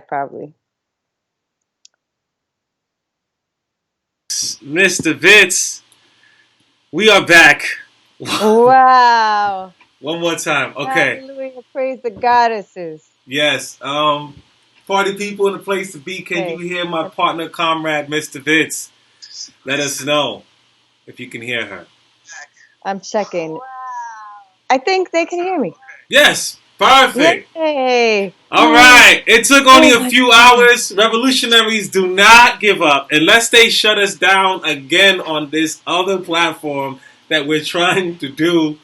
Probably. Mr. Vince, we are back. Wow. One more time. Okay. Hallelujah. Praise the goddesses. Yes. Party people in the place to be. Can you Okay. hear my Let's, partner, comrade, Mr. Vince? Let us know if you can hear her. I'm checking. I think they can hear me. Yes. Perfect. Yay. All right. It took only Oh a my few God. hours. Revolutionaries do not give up unless they shut us down again on this other platform that we're trying to do.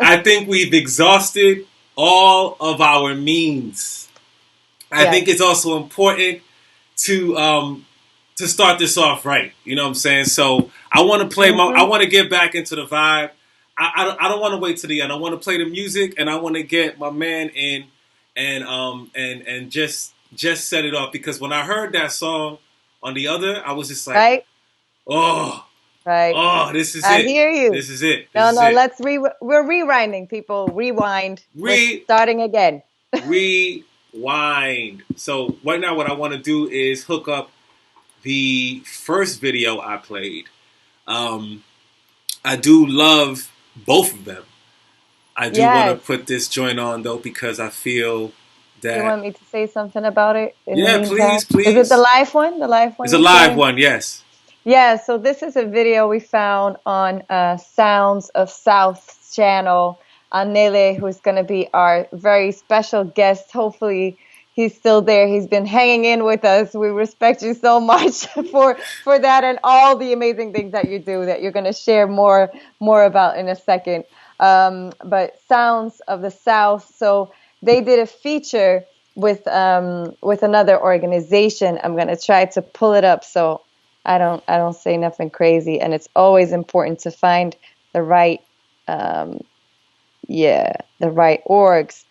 I think we've exhausted all of our means. I think it's Yes. also important to start this off right. You know what I'm saying? So I want to play I Hmm. want to get back into the vibe. I don't want to wait to the end. I want to play the music and I want to get my man in and just set it off because when I heard that song on the other, I was just like, Right? oh, Right. oh, this is I it. hear you. This is it. This No, is no, it. we're rewinding, people. Rewind. We're Re starting again. rewind. So right now, what I want to do is hook up the first video I played. Um, I do love both of them. I do want to Yes. put this joint on though because I feel You that want me to say something about it in the yeah, meantime? please, Is it the please. live one? The live one It's a you're live playing? one, yes. Yeah, so this is a video we found on Sounds of South channel. Anele, who's going to be our very special guest. Hopefully, he's still there. He's been hanging in with us. We respect you so much for that and all the amazing things that you do that you're going to share more about in a second. But Sounds of the South. So they did a feature with another organization. I'm going to try to pull it up so I don't say nothing crazy, and it's always important to find the right um the right orgs.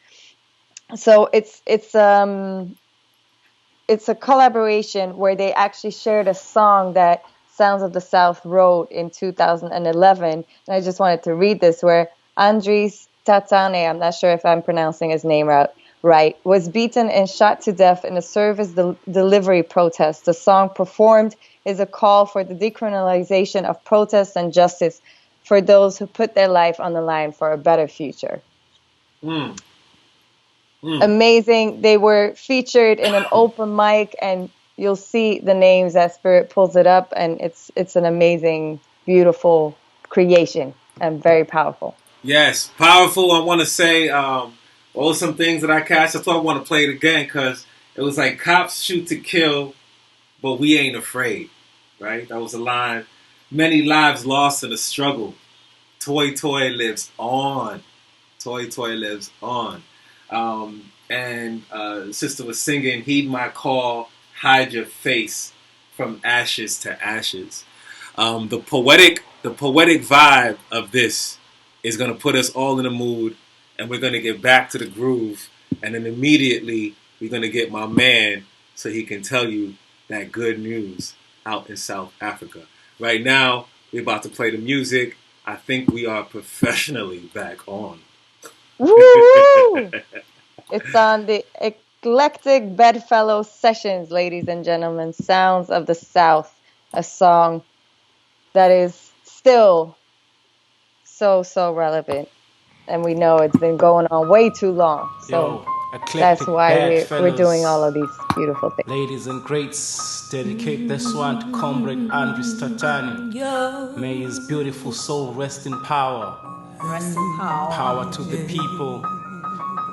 So it's a collaboration where they actually shared a song that Sounds of the South wrote in 2011, and I just wanted to read this where Andres Tatane, I'm not sure if I'm pronouncing his name right, was beaten and shot to death in a service delivery protest. The song performed is a call for the decriminalization of protests and justice for those who put their life on the line for a better future. Mm, mm. Amazing. They were featured in an open mic, and you'll see the names as Spirit pulls it up, and it's an amazing, beautiful creation and very powerful. Yes, powerful. I want to say some things that I catch. That's why I want to play it again because it was like cops shoot to kill, but we ain't afraid, right? That was a line. Many lives lost in the struggle. Toy Toy lives on. Toy Toy lives on. And sister was singing, "Heed my call, hide your face from ashes to ashes." The poetic vibe of this is going to put us all in the mood, and we're going to get back to the groove, and then immediately we're going to get my man so he can tell you that good news out in South Africa. Right now, we're about to play the music. I think we are professionally back on. Woo! It's on the Eclectic Bedfellow Sessions, ladies and gentlemen. Sounds of the South, a song that is still so relevant. And we know it's been going on way too long. So Yo, that's eclectic why bad we're doing all fellas, of these beautiful things. ladies and greats, dedicate this one to Comrade Andres Tatani. May his beautiful soul rest in power. Rest in power. Power to the people,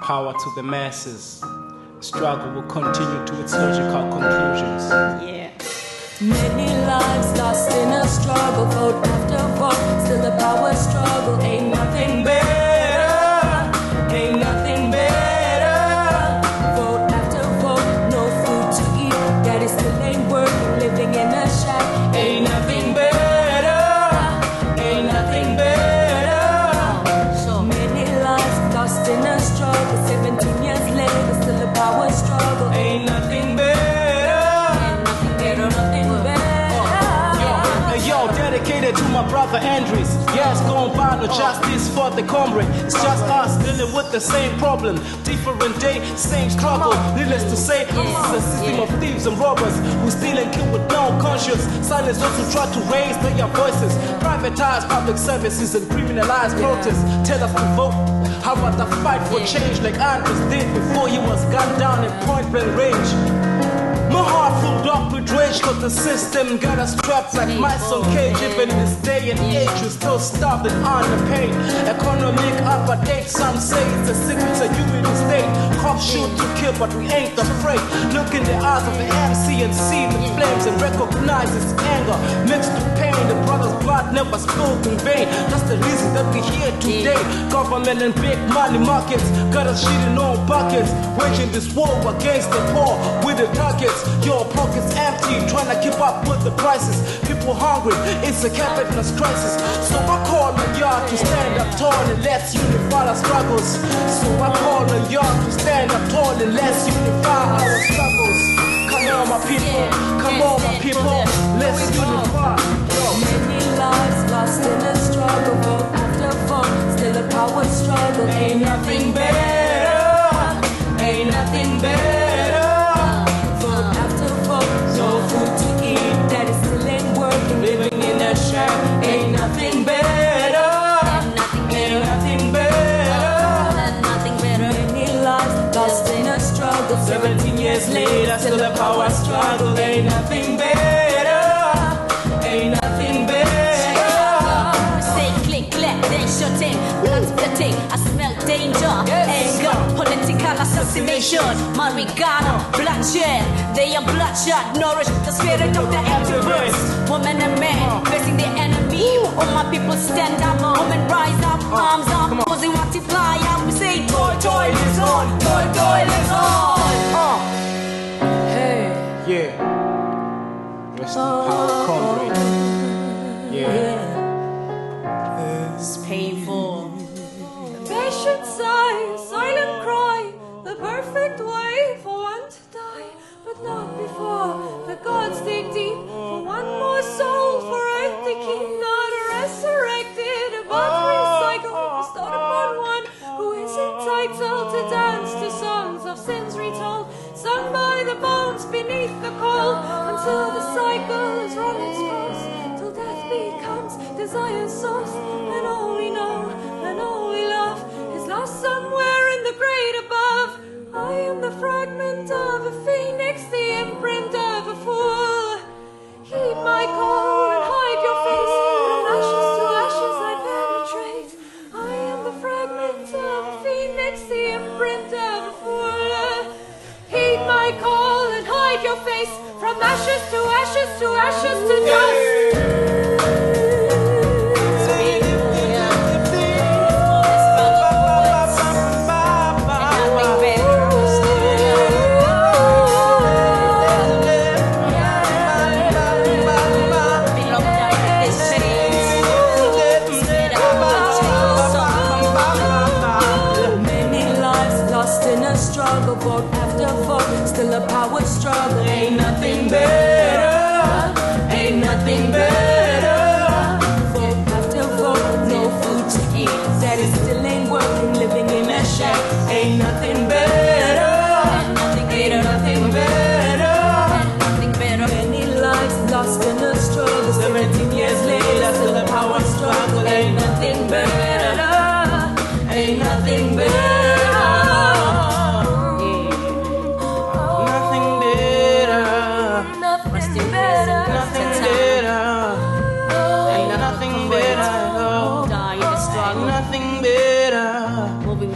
power to the masses. Struggle will continue to its logical conclusions. Yeah. Many lives lost in a struggle, vote after vote, still a power struggle. Ain't nothing better, ain't nothing better. Vote after vote, no food to eat. Daddy still ain't working, living in a shack. Ain't nothing better, ain't nothing better. So many lives lost in a struggle, 17 years later, still a power struggle. Ain't nothing better. dedicated to my brother Andres. Yes, going by no justice for the comrade. It's just us dealing with the same problem. Different day, same struggle. Needless to say, this is a system of thieves and robbers who steal and kill with no conscience. Silence those who try to raise their voices. Privatize public services and criminalize protests. Tell us to vote. How about the fight for change like Andres did before he was gunned down in point blank range? My heart filled up with rage cause the system got us trapped like mice on cage. Even in this day and age we're still starved and underpaid. Economic update, some say it's a secret to human state. Cops shoot to kill but we ain't afraid. Look in the eyes of the MC and see the flames and recognize its anger mixed with pain. The brother's blood never spilled in vain. That's the reason that we're here today. Government and big money markets got us shitting on buckets, waging this war against the poor with the targets. Your pockets empty, trying to keep up with the prices. People hungry, it's a capitalist crisis. So I call on y'all to stand up tall and let's unify our struggles. So I call on y'all to stand up tall and let's unify our struggles. Come on my people, come on my people, let's unify. Many lives lost in a struggle, vote after vote, still a power struggle. Ain't nothing better, ain't nothing better. Vote after vote, no food to eat, that is still ain't working. Living in a shack, ain't nothing better, ain't nothing better. Many lives lost in a struggle, 17 years later, still a power struggle. Ain't nothing better, ain't nothing better. Say click, clap, then shut in. Blood splitting, I smell danger. Anger, political assassination. Marijuana, bloodshed. They are bloodshot, nourish the spirit of the activists. Women and men facing the enemy. All my people stand up, women rise up, arms up, causing multiply. And we say toil is on, toil is on. Hey. Yeah. Rest in power, comrade. Yeah. It's painful. Patient sigh, silent cry, the perfect way for one to die, but not before the gods dig deep for one more soul for earth to keep. Not resurrected, but recycled, bestowed upon one who is entitled to dance to songs of sins retold, sung by the bones beneath the cold, until the cycle has run its course, till death becomes desire's source, and all we know and all we love is lost somewhere in the great above. I am the fragment of a phoenix, the imprint of a fool. Heed my call and hide your face, from ashes to ashes I penetrate. I am the fragment of a phoenix, the imprint of a fool. Heed my call and hide your face, from ashes to ashes to ashes to dust. Vote after vote, still a power struggle. Ain't nothing better, ain't nothing better. Vote after vote, no food to eat, that is still ain't working. Living in a shack, ain't nothing better, ain't nothing better. Many lives lost in a struggle, 17 years later, still a power struggle. Ain't nothing better, ain't nothing better.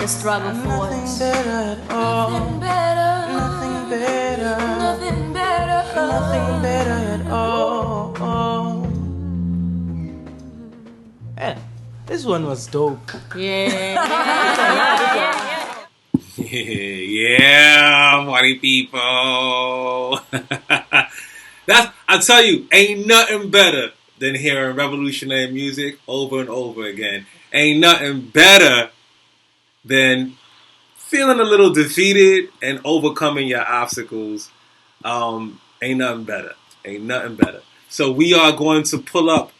Struggle for nothing better at all. Nothing better, Nothing better. nothing better, Nothing better at all. Man, this one was dope. yeah. Yeah, party people. I tell you, ain't nothing better than hearing revolutionary music over and over again. Ain't nothing better than feeling a little defeated and overcoming your obstacles. Ain't nothing better. Ain't nothing better. So we are going to pull up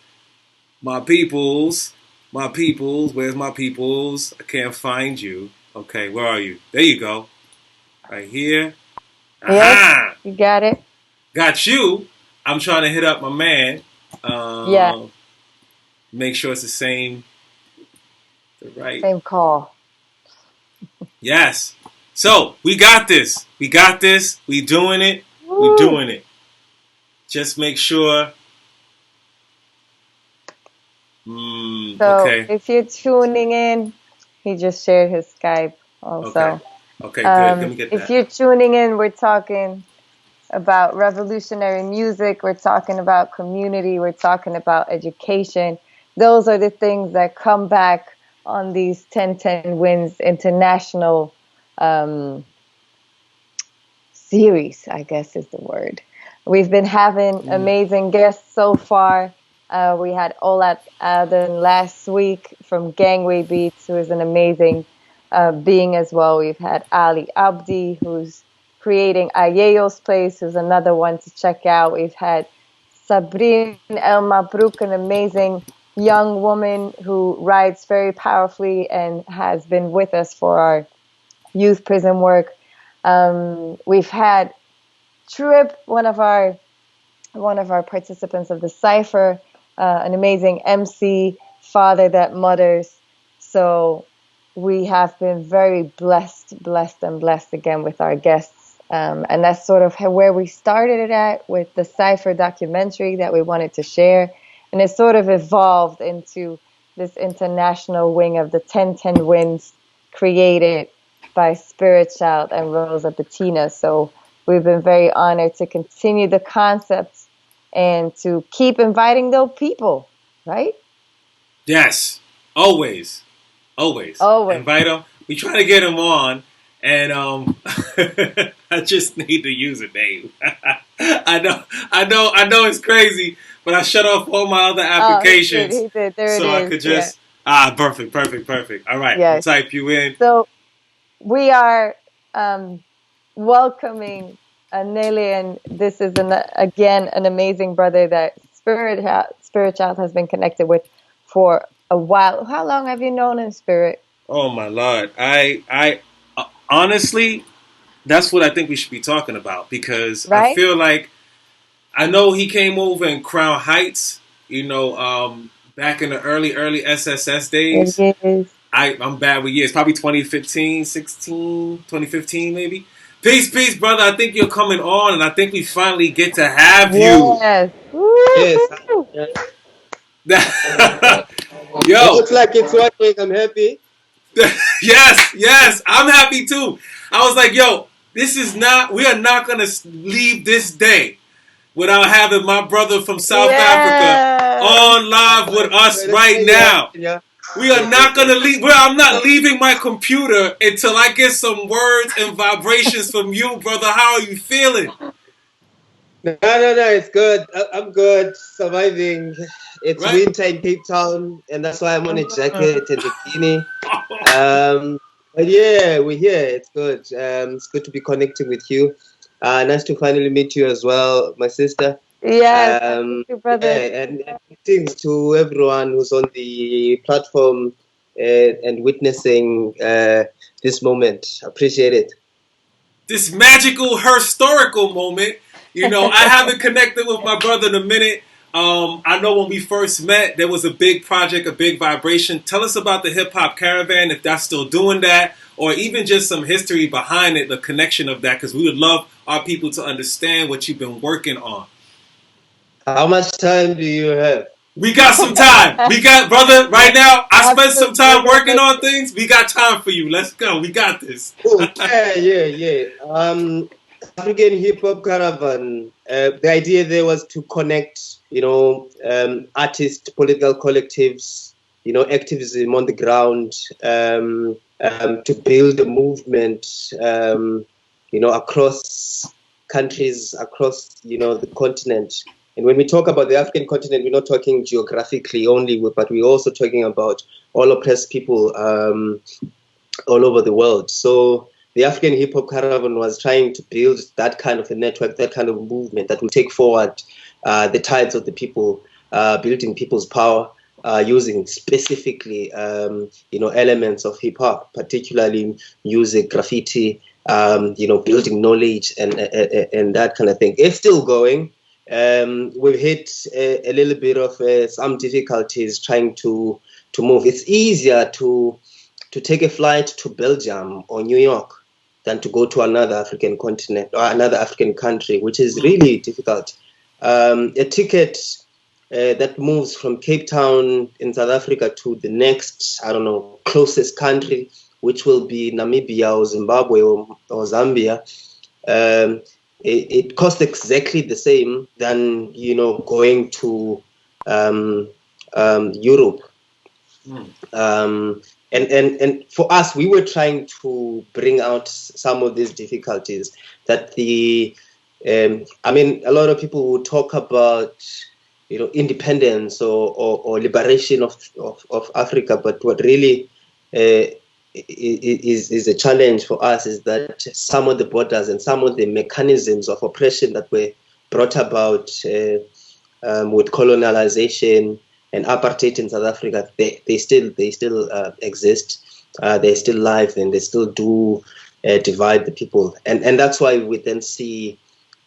My peoples, where's my peoples? I can't find you. Okay, where are you? There you go. Right here. Yes, you got it. Got you. I'm trying to hit up my man. Yeah. Make sure it's the same. Same call. Yes. So we got this. We got this. We doing it. Woo. We doing it. Just make sure. So if you're tuning in, he just shared his Skype also. Okay, good. Let me get that. If you're tuning in, we're talking about revolutionary music. We're talking about community. We're talking about education. Those are the things that come back on these 1010windz international series, I guess is the word. We've been having amazing guests so far. We had Olat Aden last week from Gangway Beats, who is an amazing being as well. We've had Ali Abdi, who's creating Ayeyo's Place, who's another one to check out. We've had Sabrine El Mabrouk, an amazing young woman who writes very powerfully and has been with us for our youth prison work. We've had Trip, one of our participants of the Cypher, an amazing MC, father that mothers. So we have been very blessed again with our guests. And that's sort of where we started it at with the Cypher documentary that we wanted to share. And it sort of evolved into this international wing of the 1010windz created by Spiritchild and Rosa Bettina. So we've been very honored to continue the concepts and to keep inviting those people, right? Yes, always. Invite them. We try to get them on, and I just need to use a name. I know it's crazy, but I shut off all my other applications, he did. I could just perfect. All right, yes. I'll type you in. So we are welcoming Anele, and this is again an amazing brother that Spiritchild has been connected with for a while. How long have you known him, Spirit? Oh my Lord, I honestly, that's what I think we should be talking about, because I feel like I know he came over in Crown Heights, back in the early SSS days. Yes. I'm bad with years, probably 2015 maybe. Peace, brother. I think you're coming on, and I think we finally get to have you. Yes. Yo. It looks like it's working. I'm happy. Yes. I'm happy too. I was like, yo, we are not going to leave this day without having my brother from South Africa on live with us right now. Yeah. We are not going to leave. I'm not leaving my computer until I get some words and vibrations from you, brother. How are you feeling? No, it's good. I'm good. Surviving. It's winter in Cape Town, and that's why I'm on a jacket and a bikini. But yeah, we're here. It's good. It's good to be connecting with you. Nice to finally meet you as well, my sister. Yes, you, brother. And greetings to everyone who's on the platform and witnessing this moment. Appreciate it. This magical, historical moment. I haven't connected with my brother in a minute. I know when we first met, there was a big project, a big vibration. Tell us about the Hip Hop Caravan, if that's still doing that, or even just some history behind it, the connection of that, because we would love our people to understand what you've been working on. How much time do you have? We got some time. Brother, right now, I spent some time working on things. We got time for you. Let's go. We got this. Yeah. African Hip Hop Caravan, the idea there was to connect, artists, political collectives, activism on the ground, to build a movement, across countries, across, the continent. And when we talk about the African continent, we're not talking geographically only, but we're also talking about all oppressed people all over the world. So the African Hip Hop Caravan was trying to build that kind of a network, that kind of movement that will take forward the tides of the people, building people's power, using specifically, elements of hip hop, particularly music, graffiti, building knowledge and that kind of thing. It's still going. We've hit a little bit of some difficulties trying to move. It's easier to take a flight to Belgium or New York than to go to another African continent or another African country, which is really difficult. A ticket that moves from Cape Town in South Africa to the next, closest country, which will be Namibia or Zimbabwe or Zambia, it costs exactly the same than, going to Europe. And for us, we were trying to bring out some of these difficulties that a lot of people will talk about, independence or liberation of Africa. But what really is a challenge for us is that some of the borders and some of the mechanisms of oppression that were brought about with colonialization and apartheid in South Africa, they still exist. They're still live and they still do divide the people. And that's why we then see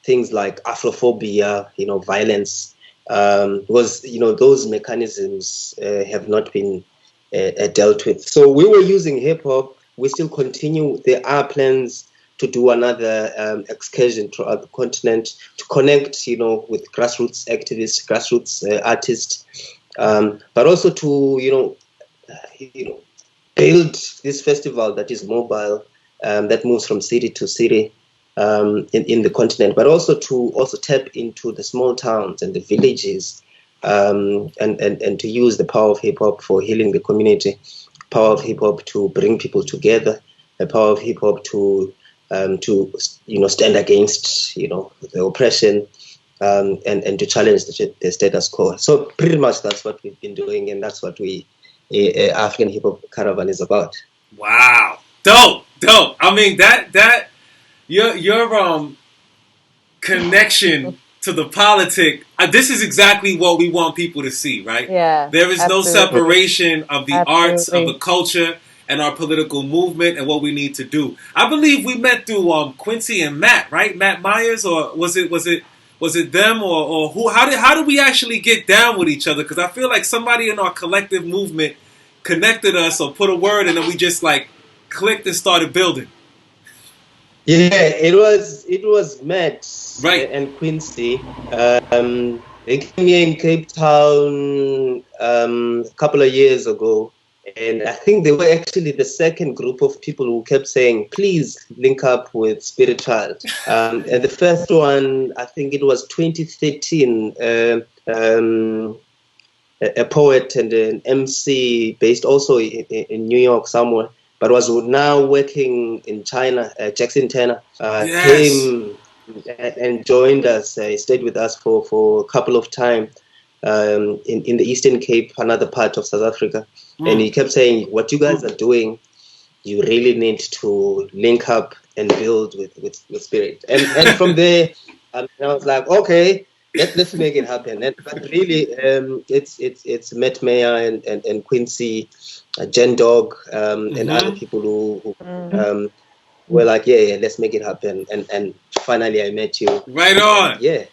things like Afrophobia, violence, because, those mechanisms have not been dealt with. So we were using hip hop. We still continue. There are plans to do another excursion throughout the continent to connect, with grassroots activists, grassroots artists, but also to, build this festival that is mobile, that moves from city to city in the continent, but also to tap into the small towns and the villages, and to use the power of hip hop for healing the community, power of hip hop to bring people together, the power of hip hop to stand against the oppression, and to challenge the status quo. So pretty much that's what we've been doing, and that's what African Hip Hop Caravan is about. Wow, dope. I mean that your connection to the politic. This is exactly what we want people to see, right? Yeah. There is absolutely. no separation of the arts, of Absolutely. the culture, and our political movement and what we need to do. I believe we met through Quincy and Matt, right? Matt Myers, or was it them, or who? How did we actually get down with each other? Because I feel like somebody in our collective movement connected us or put a word, and then we just like clicked and started building. Yeah, it was Matt, Right. and Quincy. They came here in Cape Town a couple of years ago, and I think they were actually the second group of people who kept saying, "Please link up with spiritchild." And the first one, I think it was 2013. A poet and an MC based also in New York somewhere, but was now working in China, Jackson Tanner, came and joined us. He stayed with us for a couple of times in the Eastern Cape, another part of South Africa. And he kept saying, what you guys are doing, you really need to link up and build with Spirit. And from there, I was like, okay, let's make it happen. But really, it's Matt Mayer and Quincy, Jen Dog, and other people who were like, yeah, let's make it happen. And finally, I met you. Right on. Yeah.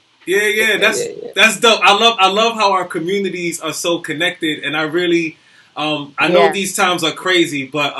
That's dope. I love how our communities are so connected, and I really, I know these times are crazy, but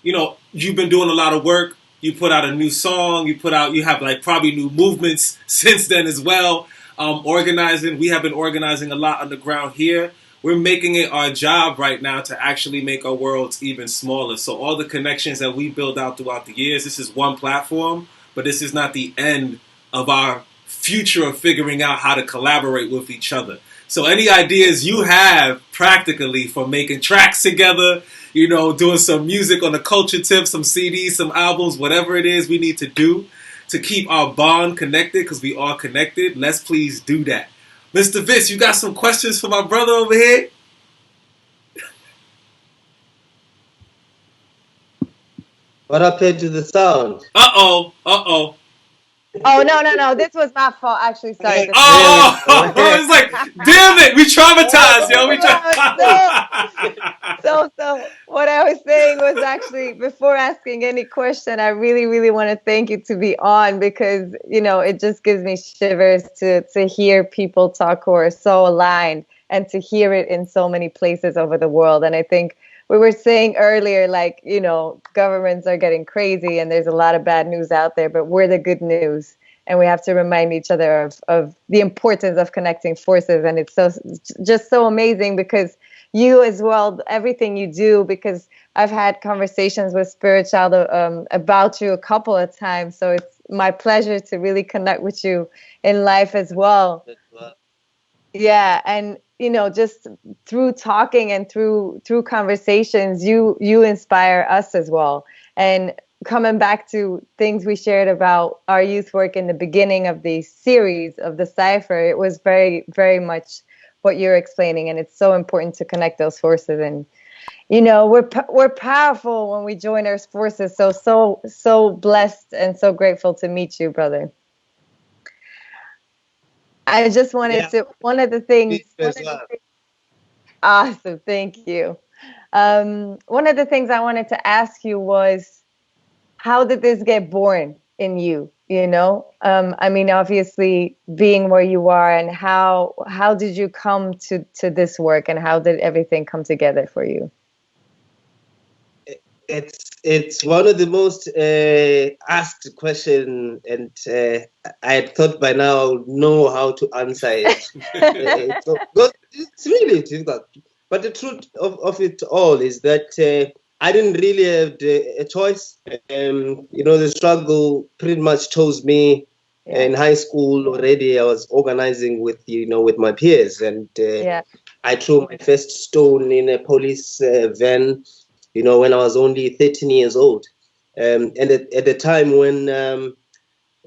you've been doing a lot of work. You put out a new song. You have like probably new movements since then as well. Organizing. We have been organizing a lot underground here. We're making it our job right now to actually make our worlds even smaller. So all the connections that we build out throughout the years, this is one platform, but this is not the end of our future of figuring out how to collaborate with each other. So any ideas you have practically for making tracks together, doing some music on the culture tip, some CDs, some albums, whatever it is we need to do to keep our bond connected, because we are connected, let's please do that. Mr. Vince, you got some questions for my brother over here? What happened to the sound? Uh-oh. Oh, no. This was my fault. Actually, sorry. Oh, it's like, damn it, we traumatized, yo. We So what I was saying was actually, before asking any question, I really, really want to thank you to be on, because, it just gives me shivers to hear people talk who are so aligned, and to hear it in so many places over the world. And I think we were saying earlier, like, governments are getting crazy and there's a lot of bad news out there, but we're the good news. And we have to remind each other of the importance of connecting forces. And it's just so amazing, because you as well, everything you do, because I've had conversations with Spiritchild about you a couple of times. So it's my pleasure to really connect with you in life as well. Yeah. And, just through talking and through conversations, you inspire us as well. And coming back to things we shared about our youth work in the beginning of the series of the Cypher, it was very, very much what you're explaining. And it's so important to connect those forces. And, we're powerful when we join our forces. So blessed and so grateful to meet you, brother. I just wanted to, one of the things, awesome, thank you. One of the things I wanted to ask you was, how did this get born in you? I mean, obviously being where you are, and how did you come to this work, and how did everything come together for you? It's one of the most asked questions, and I had thought by now I would know how to answer it. It's really difficult. But the truth of it all is that I didn't really have a choice. The struggle pretty much chose me. In high school already. I was organizing with my peers, and I threw my first stone in a police van, when I was only 13 years old. And at the time when,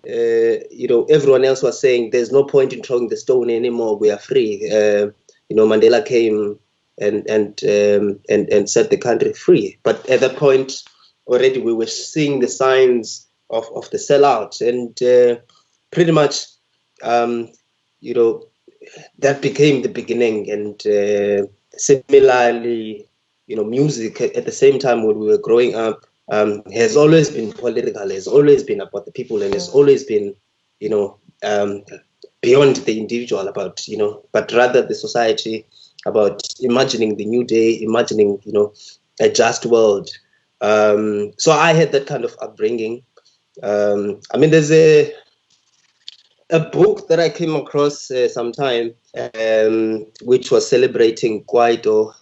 everyone else was saying there's no point in throwing the stone anymore, we are free. Mandela came and set the country free. But at that point, already we were seeing the signs of the sellout. And pretty much, that became the beginning. And similarly, music at the same time when we were growing up has always been political, has always been about the people, and has always been, beyond the individual, about, but rather the society, about imagining the new day, imagining, a just world. So I had that kind of upbringing. I mean, there's a book that I came across sometime, which was celebrating Kwaito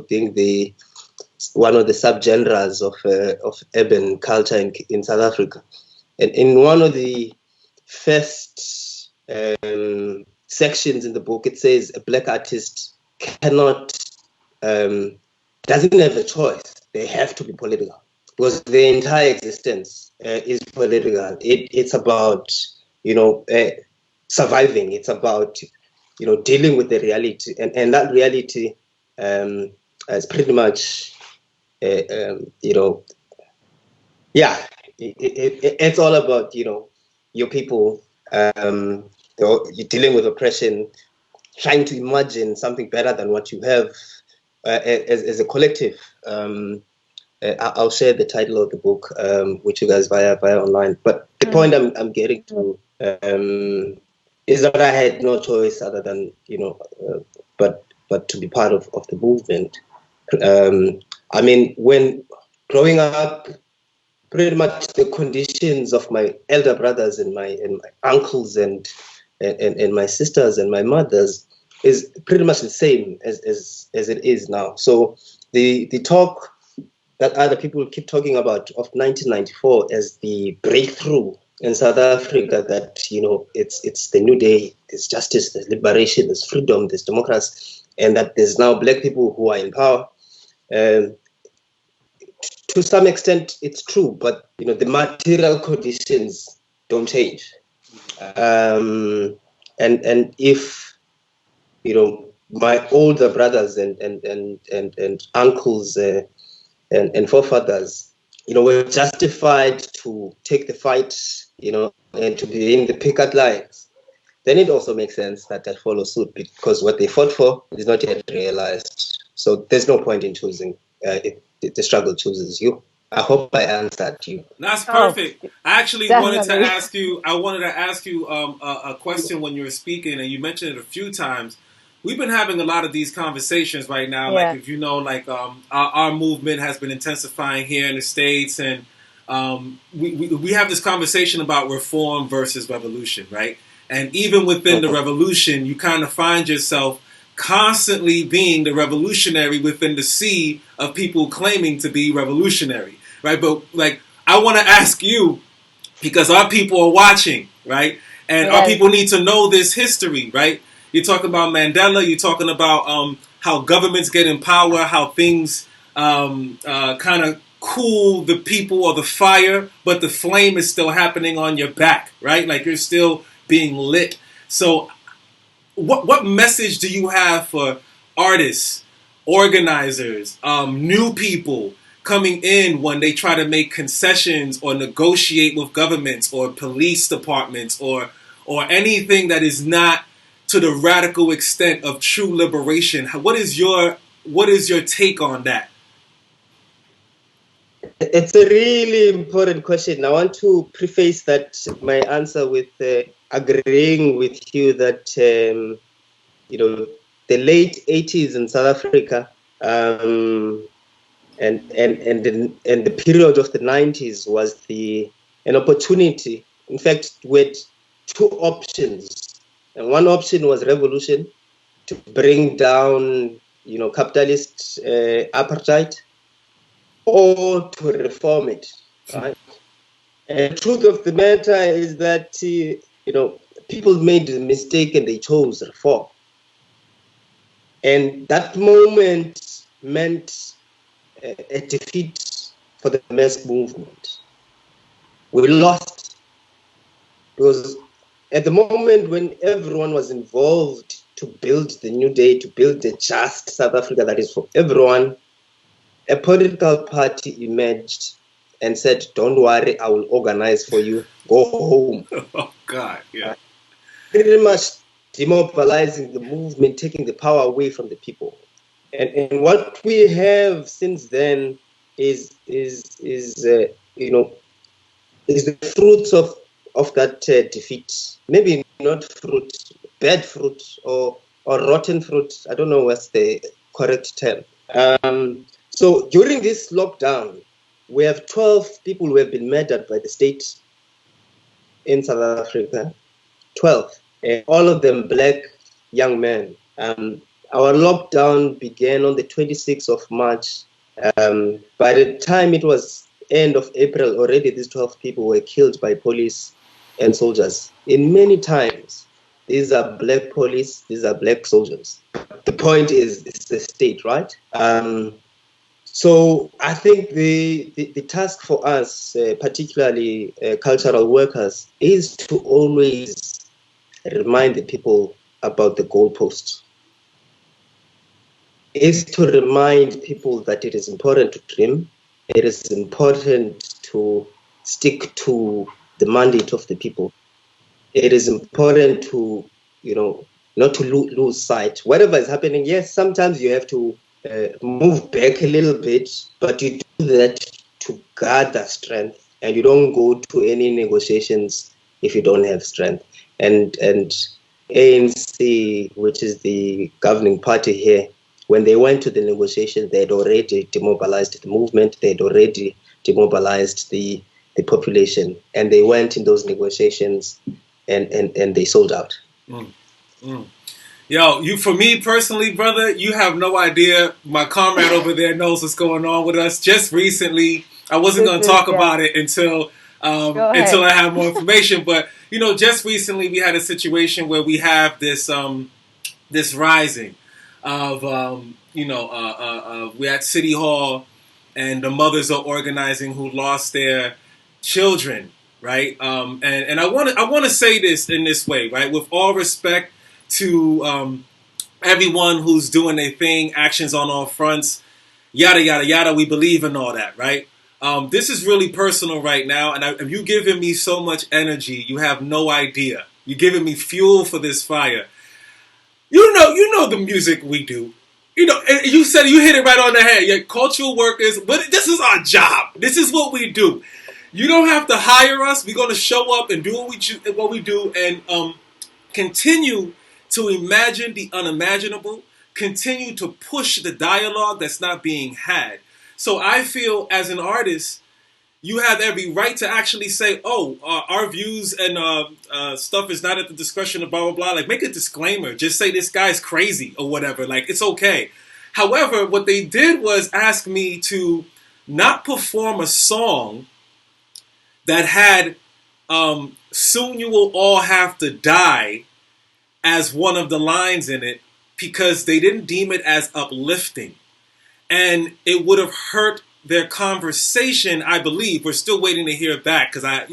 being one of the subgenres of urban culture in South Africa. And in one of the first sections in the book, it says a black artist doesn't have a choice. They have to be political, because their entire existence is political. It's about surviving. It's about dealing with the reality, and that reality is pretty much it's all about your people. You're dealing with oppression, trying to imagine something better than what you have as a collective. I'll share the title of the book with you guys via online. But the point I'm getting to is that I had no choice other than but to be part of the movement. I mean, when growing up, pretty much the conditions of my elder brothers and my uncles and my sisters and my mothers is pretty much the same as it is now. So the talk that other people keep talking about of 1994 as the breakthrough in South Africa, that it's the new day, there's justice, there's liberation, there's freedom, there's democracy, and that there's now black people who are in power. To some extent, it's true, but the material conditions don't change. And if my older brothers and uncles and forefathers, were justified to take the fight and to be in the picket lines, then it also makes sense that I follow suit, because what they fought for is not yet realized. So there's no point in choosing. The struggle chooses you. I hope I answered you. That's perfect. I actually wanted to definitely. ask you. I wanted to ask you a question when you were speaking, and you mentioned it a few times. We've been having a lot of these conversations right now. Yeah. Like, if you know, like our movement has been intensifying here in the States, and we have this conversation about reform versus revolution, right? And even within the revolution, you kind of find yourself constantly being the revolutionary within the sea of people claiming to be revolutionary, right? But like, I want to ask you, because our people are watching, right? And our people need to know this history, right? You're talking about Mandela. You're talking about how governments get in power, how things kind of cool the people or the fire, but the flame is still happening on your back, right? Like, you're still being lit. So what message do you have for artists, organizers, new people coming in when they try to make concessions or negotiate with governments or police departments or anything that is not to the radical extent of true liberation? What is your take on that? It's a really important question. I want to preface that my answer with agreeing with you that the late 80s in South Africa and the period of the 90s was an opportunity. In fact, we had two options, and one option was revolution to bring down capitalist apartheid, or to reform it, right? And the truth of the matter is that people made the mistake and they chose reform. And that moment meant a defeat for the mass movement. We lost because at the moment when everyone was involved to build the new day, to build the just South Africa that is for everyone, a political party emerged and said, "Don't worry, I will organize for you. Go home." Oh, God, yeah. Pretty much demobilizing the movement, taking the power away from the people. And what we have since then is the fruits of that defeat. Maybe not fruit, bad fruit or rotten fruit. I don't know what's the correct term. So during this lockdown, we have 12 people who have been murdered by the state in South Africa. 12. All of them black young men. Our lockdown began on the 26th of March. By the time it was end of April, already these 12 people were killed by police and soldiers. In many times, these are black police, these are black soldiers. The point is, it's the state, right? So I think the task for us, particularly cultural workers, is to always remind the people about the goalposts. Is to remind people that it is important to dream. It is important to stick to the mandate of the people. It is important to, not to lose sight. Whatever is happening, yes, sometimes you have to move back a little bit, but you do that to gather strength, and you don't go to any negotiations if you don't have strength. And ANC, which is the governing party here, when they went to the negotiations, they had already demobilized the movement, they had already demobilized the population, and they went in those negotiations and they sold out. Yo, for me personally, brother, you have no idea. My comrade over there knows what's going on with us. Just recently, I wasn't going to talk about it until I have more information. But just recently, we had a situation where we have this rising of we're at City Hall, and the mothers are organizing who lost their children, right? And I want to say this in this way, right? With all respect to everyone who's doing their thing, actions on all fronts, yada, yada, yada. We believe in all that, right? This is really personal right now, and you giving me so much energy. You have no idea. You're giving me fuel for this fire. You know the music we do. You know, you said you hit it right on the head. You're cultural workers, but this is our job. This is what we do. You don't have to hire us. We're going to show up and do what we do, and continue to imagine the unimaginable. Continue to push the dialogue that's not being had. So I feel as an artist, you have every right to actually say, oh, our views and stuff is not at the discretion of blah, blah, blah. Like, make a disclaimer. Just say this guy's crazy or whatever. Like, it's okay. However, what they did was ask me to not perform a song that had Soon You Will All Have to Die as one of the lines in it, because they didn't deem it as uplifting. And it would have hurt their conversation, I believe. We're still waiting to hear back, because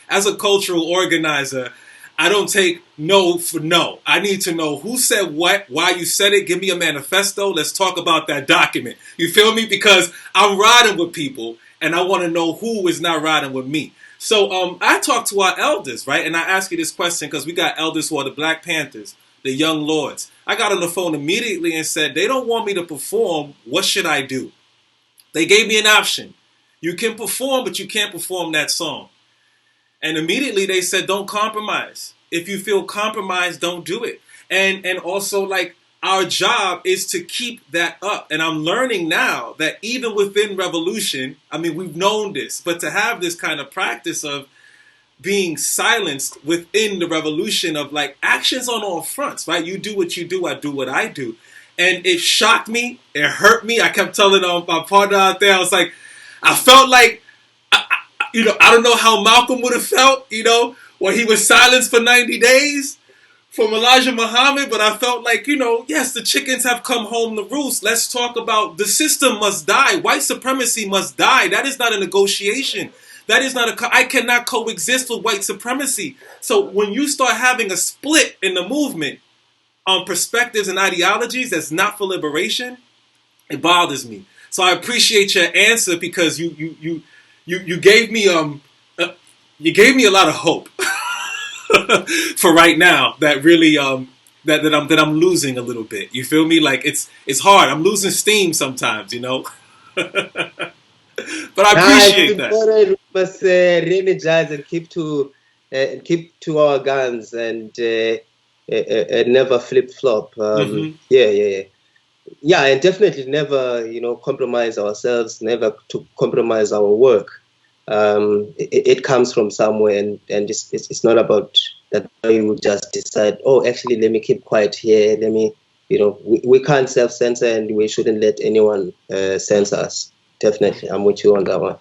as a cultural organizer, I don't take no for no. I need to know who said what, why you said it. Give me a manifesto. Let's talk about that document. You feel me? Because I'm riding with people, and I want to know who is not riding with me. So I talked to our elders, right? And I ask you this question because we got elders who are the Black Panthers, the Young Lords. I got on the phone immediately and said, they don't want me to perform. What should I do? They gave me an option. You can perform, but you can't perform that song. And immediately they said, don't compromise. If you feel compromised, don't do it. And also, like, our job is to keep that up. And I'm learning now that even within revolution, I mean, we've known this, but to have this kind of practice of being silenced within the revolution of, like, actions on all fronts, right? You do what you do, I do what I do. And it shocked me. It hurt me. I kept telling my partner out there, I was like, I felt like, I don't know how Malcolm would have felt, when he was silenced for 90 days from Elijah Muhammad. But I felt like, yes, the chickens have come home to roost. Let's talk about the system must die. White supremacy must die. That is not a negotiation. That is not I cannot coexist with white supremacy. So when you start having a split in the movement on perspectives and ideologies that's not for liberation, it bothers me. So I appreciate your answer, because you gave me a lot of hope for right now. That really that I'm losing a little bit. You feel me? Like it's hard. I'm losing steam sometimes, But I appreciate that. We must re-energize and keep to our guns and never flip flop. Yeah, and definitely never, compromise ourselves, never to compromise our work. It comes from somewhere, and it's not about that you just decide, oh, actually, let me keep quiet here. Let me, we can't self-censor, and we shouldn't let anyone censor us. Definitely, I'm with you on that one.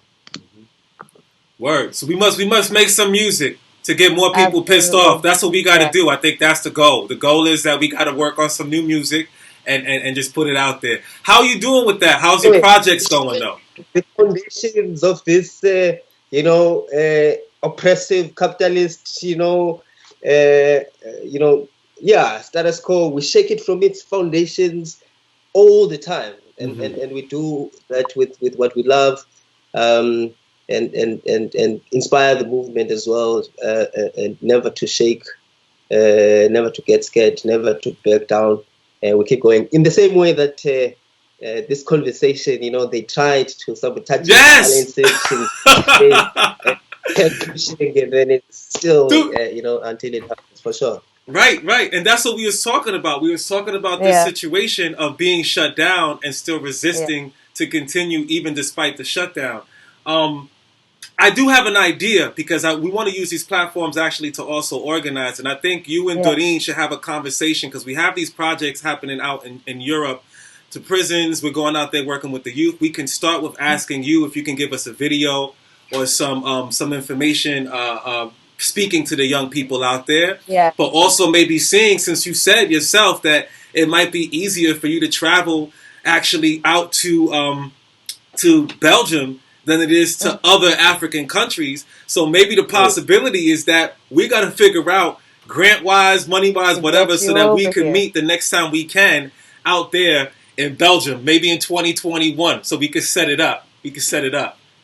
Word. So we must make some music to get more people pissed off. That's what we got to do. I think that's the goal. The goal is that we got to work on some new music and just put it out there. How are you doing with that? How's your projects going, though? The foundations of this, oppressive capitalist, status quo. We shake it from its foundations all the time. And we do that with what we love, and inspire the movement as well, and never to shake, never to get scared, never to back down, and we keep going. In the same way that this conversation, they tried to sabotage yes! and then it's still, until it happens for sure. Right. And that's what we was talking about. We was talking about this situation of being shut down and still resisting to continue even despite the shutdown. I do have an idea, because we want to use these platforms actually to also organize. And I think you and Doreen should have a conversation, because we have these projects happening out in Europe to prisons. We're going out there working with the youth. We can start with asking you if you can give us a video or some information speaking to the young people out there, but also maybe seeing, since you said yourself that it might be easier for you to travel actually out to Belgium than it is to other African countries. So maybe the possibility is that we got to figure out, grant-wise, money-wise, whatever, so that we can meet the next time we can out there in Belgium, maybe in 2021, so we can set it up.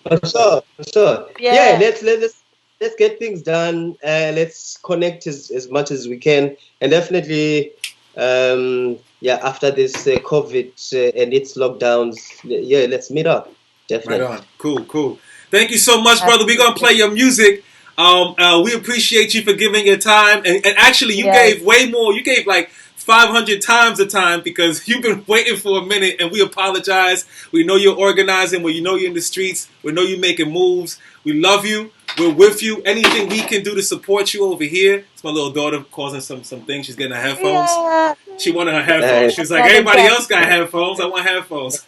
For sure, for sure. Yeah, Yeah. let's get things done. Let's connect as much as we can, and definitely, yeah, after this COVID and its lockdowns, yeah, let's meet up. Right Definitely. on. Cool, cool. Thank you so much, brother. We're gonna Absolutely. play your music. We appreciate you for giving your time, and actually, you Yes. gave way more. You gave like 500 times the time because you've been waiting for a minute, and we apologize. We know you're organizing. We know you're in the streets. We know you're making moves. We love you. We're with you. Anything we can do to support you over here. It's my little daughter causing some things. She's getting her headphones. Yeah. She wanted her headphones. She was like, Another everybody guest. else got headphones. I want headphones.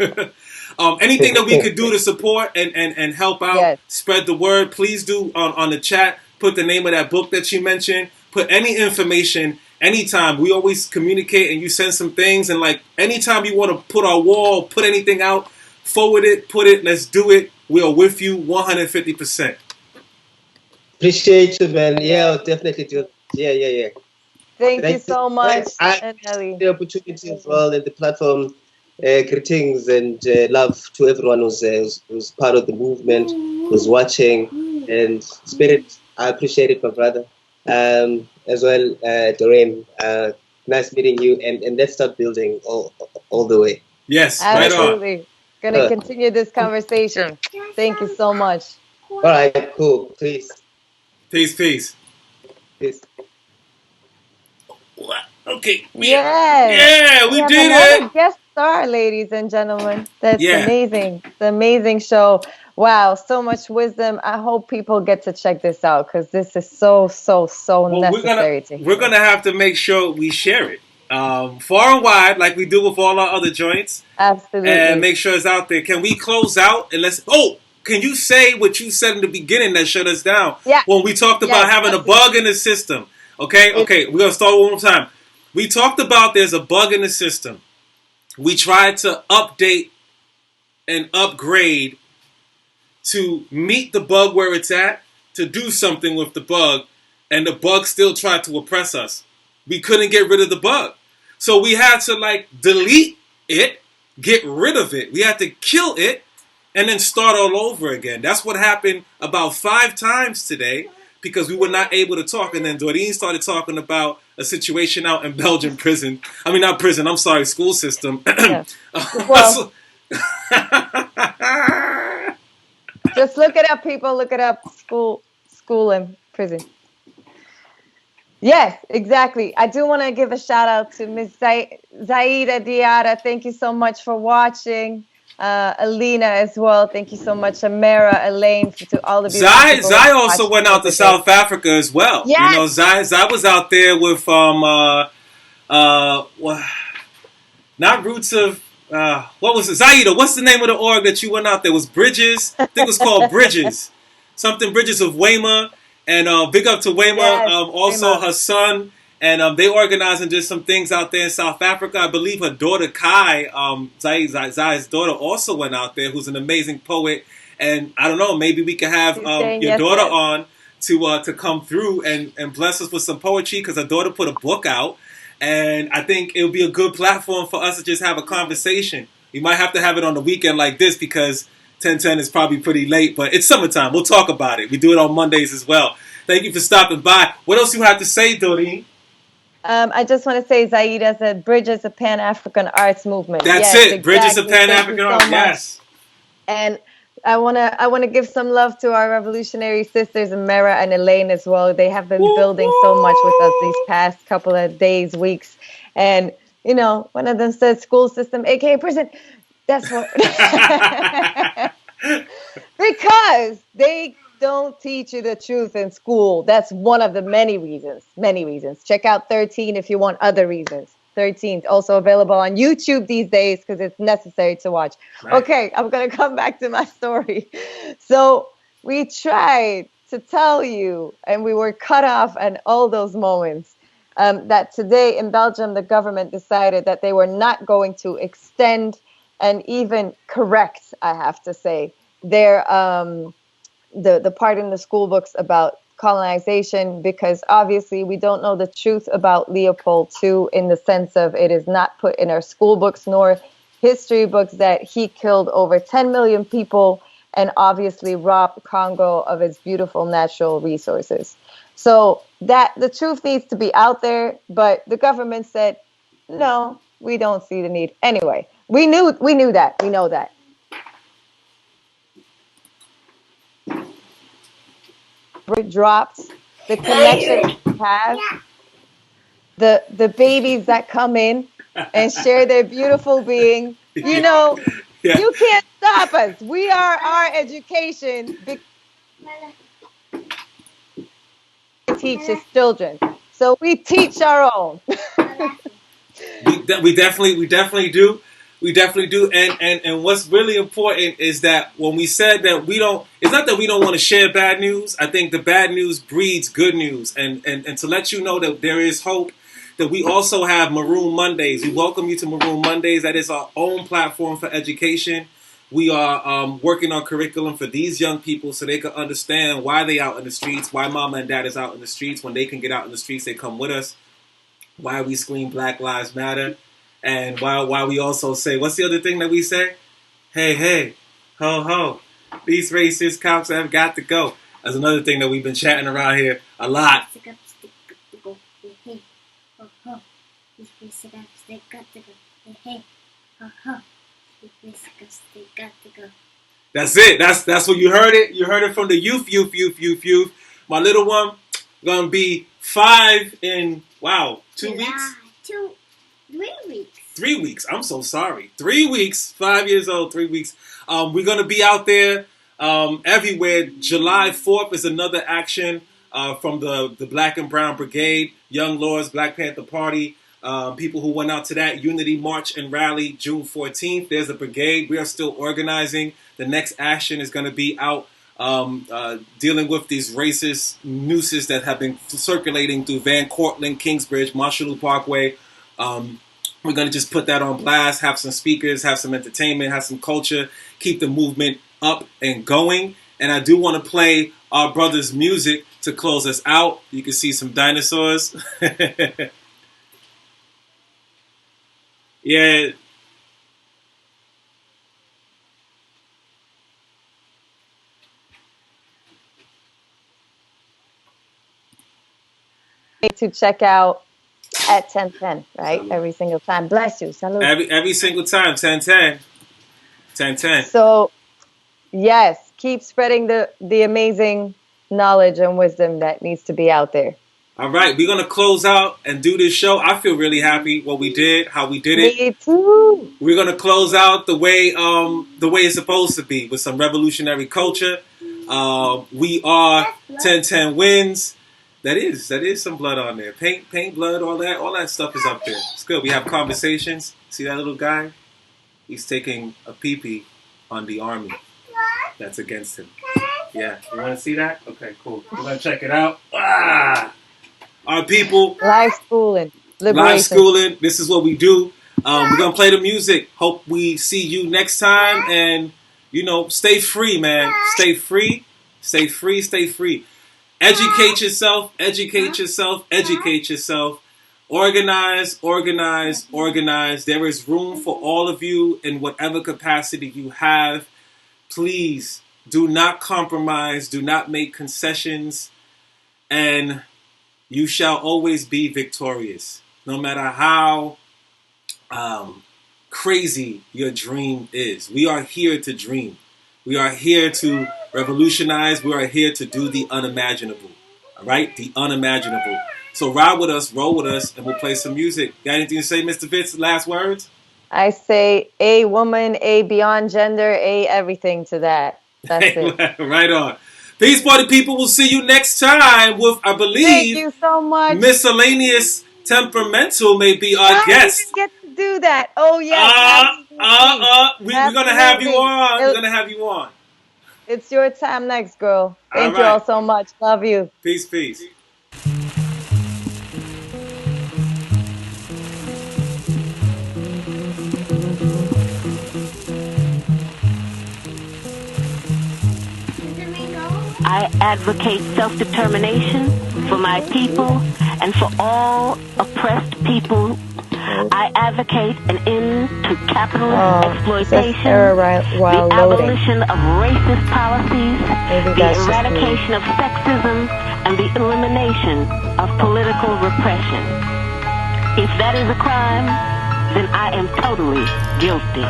Anything that we could do to support and help out, Yes. spread the word, please do on the chat. Put the name of that book that you mentioned. Put any information anytime. We always communicate and you send some things. And like anytime you want to put our wall, put anything out, forward it, put it, let's do it. We are with you 150%. Appreciate you, man. Yeah, I'll definitely do. Yeah, yeah, yeah. Thank you Thank you. so much, I Anele. the opportunity as well and the platform. Greetings and love to everyone who's part of the movement, who's watching, and Spirit. I appreciate it, my brother. As well, Doreen. Nice meeting you, and let's start building all the way. Yes, right on. Absolutely. Gonna continue this conversation. Thank you so much. All right, cool. Peace. Peace, peace. Peace. Okay. Yes. Yeah, we have did another it. guest star, ladies and gentlemen. That's Yeah. amazing. It's an amazing show. Wow, so much wisdom. I hope people get to check this out because this is so Well, necessary to hear. we're gonna have to make sure we share it far and wide, like we do with all our other joints, Absolutely. and make sure it's out there. Can we close out and let's? Oh, can you say what you said in the beginning that shut us down? Yeah. When we talked about Yes, having a bug in the system. Okay. We're gonna start one more time. We talked about there's a bug in the system. We tried to update and upgrade to meet the bug where it's at, to do something with the bug, and the bug still tried to oppress us. We couldn't get rid of the bug. So we had to like delete it, get rid of it. We had to kill it and then start all over again. That's what happened about 5 times today because we were not able to talk. And then Doreen started talking about a situation out in Belgian prison. I mean, not prison, I'm sorry, school system. Yeah. Well, just look it up, people. Look it up. School and prison. Yes, exactly. I do want to give a shout out to Miss Zaida Diara. Thank you so much for watching. Alina as well. Thank you so much. Amara, Elaine, to all of you. Zai also went out to South Africa as well. Yes. You know, Zai was out there with not Roots of what was it? Zaida, what's the name of the org that you went out there? It was Bridges? I think it was called Bridges. Something Bridges of Wema. And big up to Wema, Yes, also Wema. her son. And they organizing just some things out there in South Africa. I believe her daughter Kai, Zai's daughter, also went out there, who's an amazing poet. And I don't know, maybe we could have your daughter on to come through and bless us with some poetry because her daughter put a book out. And I think it would be a good platform for us to just have a conversation. We might have to have it on the weekend like this because 1010 is probably pretty late, but it's summertime. We'll talk about it. We do it on Mondays as well. Thank you for stopping by. What else you have to say, Doreen? I just want to say Zaida said Bridges of Pan-African Arts Movement. That's yes, it. Exactly. Bridges of Pan-African Arts. Yes. And I wanna give some love to our revolutionary sisters, Mara and Elaine as well. They have been building so much with us these past couple of days, weeks. And you know, one of them said school system, aka prison. That's what because they don't teach you the truth in school. That's one of the many reasons. Check out 13 if you want other reasons. 13 is also available on YouTube these days because it's necessary to watch. Right. Okay, I'm going to come back to my story. So we tried to tell you, and we were cut off at all those moments, that today in Belgium, the government decided that they were not going to extend and even correct, I have to say, their the part in the school books about colonization, because obviously we don't know the truth about Leopold II in the sense of it is not put in our school books nor history books that he killed over 10 million people and obviously robbed Congo of its beautiful natural resources. So that the truth needs to be out there, but the government said, no, we don't see the need. Anyway, we knew that. We know that. It dropped the connection we have, the babies that come in and share their beautiful being. You know, you can't stop us. We are our education. Teach his children, so we teach our own. we definitely do. We definitely do. And what's really important is that when we said that we don't, it's not that we don't want to share bad news. I think the bad news breeds good news. And to let you know that there is hope, that we also have Maroon Mondays. We welcome you to Maroon Mondays. That is our own platform for education. We are working on curriculum for these young people so they can understand why they out in the streets, why mama and dad is out in the streets. When they can get out in the streets, they come with us. Why we scream Black Lives Matter. And why we also say, what's the other thing that we say? Hey, ho, ho. These racist cops have got to go. That's another thing that we've been chatting around here a lot. That's it. That's what you heard it. You heard it from the youth. My little one gonna be 5 in 2 weeks. 3 weeks. 3 weeks. I'm so sorry. 3 weeks. 5 years old. 3 weeks. We're gonna be out there everywhere. July 4th is another action from the Black and Brown Brigade, Young Lords, Black Panther Party. People who went out to that Unity March and Rally June 14th. There's a brigade. We are still organizing. The next action is going to be out dealing with these racist nooses that have been circulating through Van Cortlandt, Kingsbridge, Marshalloo Parkway. We're going to just put that on blast, have some speakers, have some entertainment, have some culture, keep the movement up and going. And I do want to play our brother's music to close us out. You can see some dinosaurs. Yeah. To check out at 1010, right? Every single time. Bless you. Salud. Every single time. 1010. 1010. So, yes, keep spreading the amazing knowledge and wisdom that needs to be out there. All right, we're going to close out and do this show. I feel really happy what we did, how we did it. Me too. We're going to close out the way it's supposed to be, with some revolutionary culture. We are 1010windz. That is some blood on there. Paint blood, all that stuff is up there. It's good. We have conversations. See that little guy? He's taking a pee-pee on the army. That's against him. Yeah, you want to see that? Okay, cool. We're going to check it out. Our people. Live schooling. Liberation. Live schooling. This is what we do. We're going to play the music. Hope we see you next time. And, stay free, man. Stay free. Stay free. Stay free. Educate yourself. Educate yourself. Educate yourself. Organize. Organize. Organize. There is room for all of you in whatever capacity you have. Please do not compromise. Do not make concessions. And you shall always be victorious, no matter how crazy your dream is. We are here to dream. We are here to revolutionize. We are here to do the unimaginable. All right? The unimaginable. So ride with us, roll with us, and we'll play some music. Got anything to say, Mr. Fitz? Last words? I say A woman, A beyond gender, A everything to that. That's it. Right on. Peace, party people. We'll see you next time with, I believe, thank you so much. Miscellaneous Temperamental may be our guest. We get to do that. Oh, yes. We're going to have you on. We're going to have you on. It's your time next, girl. Thank you all so much. Love you. Peace, peace. I advocate self-determination for my people and for all oppressed people I advocate an end to capitalist exploitation, while the loading. abolition of racist policies, the eradication of sexism, and the elimination of political repression. If that is a crime, then I am totally guilty.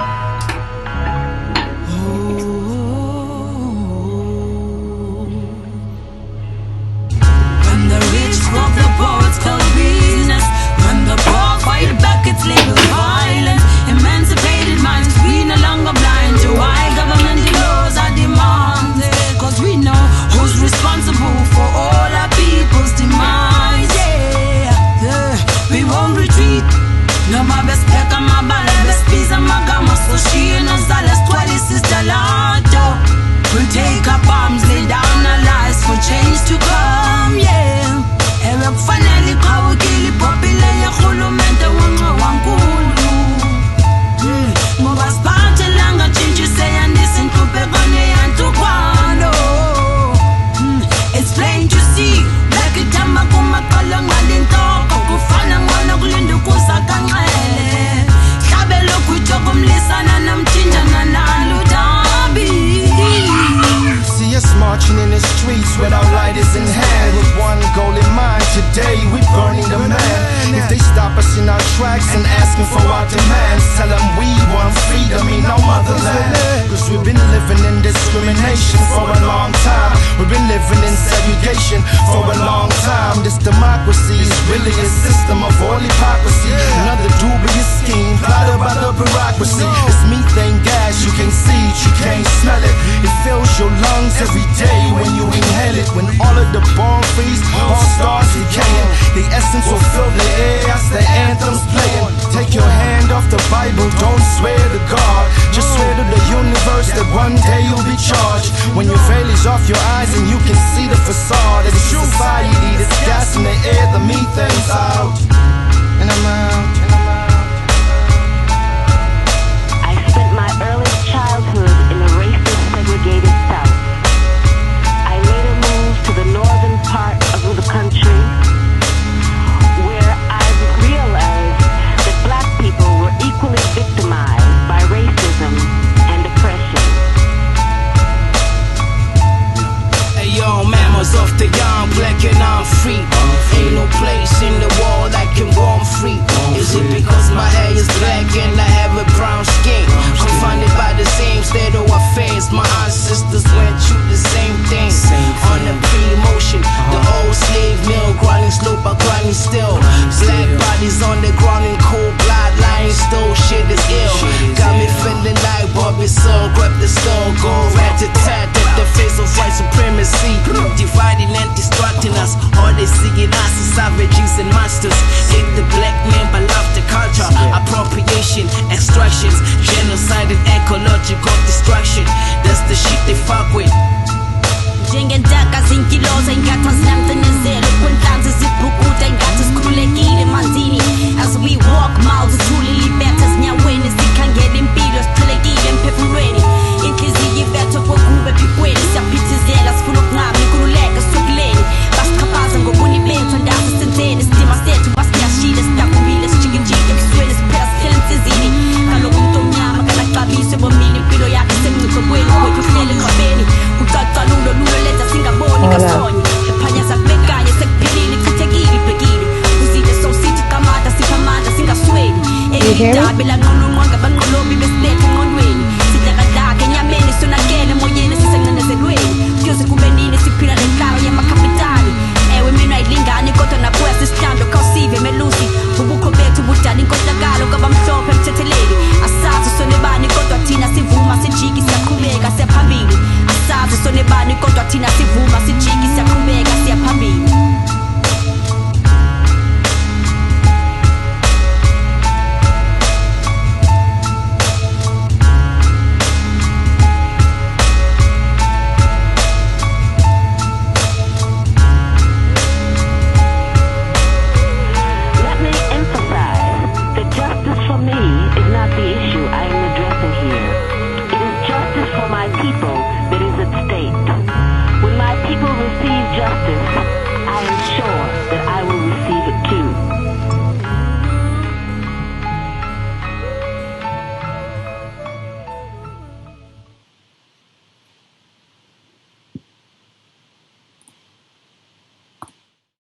When the rich rob the poor, it's called business. When the poor fight back, it's legal violence. Emancipated minds, we no longer blind to why government laws are demanded. Cause we know who's responsible for all our people's demise. Yeah, we won't retreat. No my best peck and my ball, best piece and my gamma. So she and us all as twice sister Lato. We'll take up arms, lay down our lives for change to come, yeah. And we'll finally go kill the population, khulumente wanga wankulu. Ngoba siphathe langa chinchi seyandisa inhluphekwane yantukwano. It's plain to see, black itama kumaqala ngalintoko kufana ngwana kulinda kusakangcele. Hlabelo kujogo mlisana namthinjana naludabi. See us marching in the streets with our lighters in hand, with one goal in mind. Today we burning the man. If they stop us in our tracks and asking for our demands, tell them we want freedom in our motherland. Cause we've been living in discrimination for a long time. We've been living in segregation for a long time. This democracy is really a system of all hypocrisy. Another dubious scheme plotted by the bureaucracy. It's methane gas, you can see it, you can't smell it. It fills your lungs every day when you inhale it. When all of the born freeze, all stars decaying, the essence will fill the air as the anthem's playing. Take your hand off the Bible, don't swear to God. Just swear to the universe that one day you'll be charged. When your veil is off your eyes and you can see the facade. It's society that's gas in the air, the methane's out. And I'm out. I spent my early childhood in a racist, segregated South. I later moved to the northern part of the country, where I realized that black people were equally victimized by racism and oppression. Hey yo, mammals off the young, black and I'm free. Ain't no place in the world I can roam free. Is it because my hair is black and I have a brown skin? Confounded by the same state of affairs. My ancestors went through the same thing. On the pre-motion, the old slave mill, grinding slow but grinding still. Black bodies on the ground in cold blood, lying still. Shit is ill. Got me feeling like Bobby Soul. Grab the skull, go rat-a-tat at the face of white supremacy. Dividing and distracting us. All they see in us is savages and monsters. Hate the black man but love the culture. Appropriation, extractions, genocide and ecological destruction. That's the shit they fuck with. Njengendaka zinkiloza ingathi zinamtenezelo kwenhlanzi zibhukuda ingathi sikhululekile emanzini. As we walk miles uthulile ibetha ezinyaweni sikhangela impilo siqhelekile emphefumulweni. Inhliziyo ibetha kwekube ephikweni siyaphithizela sifuna ukunqaba inkululeko sokuleni. Basiqhabaza ngobuni bethu ndazi senzeni isidima sethu basiyashile sidakumbile sijikijike ebusweni siphela siphela insizini. Kaloku umuntu omnyama kanaxabise bomile impilo yakhe semngciphekweni kwethu uhlele eqabeni. Ucacalulo lulo lenza singaboni kasonye. Ephanyaza kubekanye sekuphelile ichithekile ibhekile. Uzile sowusithi qamata siphamanda singasweli. Elidabe lanqulunqwa ngabanqolobi besiletha engqondweni. Sidlakadlaka enyameni sonakele emoyeni sisenqenezelweni. Kuyoze kube nini siphila lenhlalo yamakapitali. Ewe mina ayilingani kodwa nakuya sisihlambe khawusive melusi. Ubukho bethu budala inkohlakalo kwabamhlophe emthetheleli. Asazi sonebani kodwa thina sivuma sijiki siyaqhubeka siyaphambili. Asazi sonebani kodwa thina sivuma sijiki siyaqhubeka siyaphambili. Let me emphasize that justice for me is not the issue I am addressing here. It is justice for my people.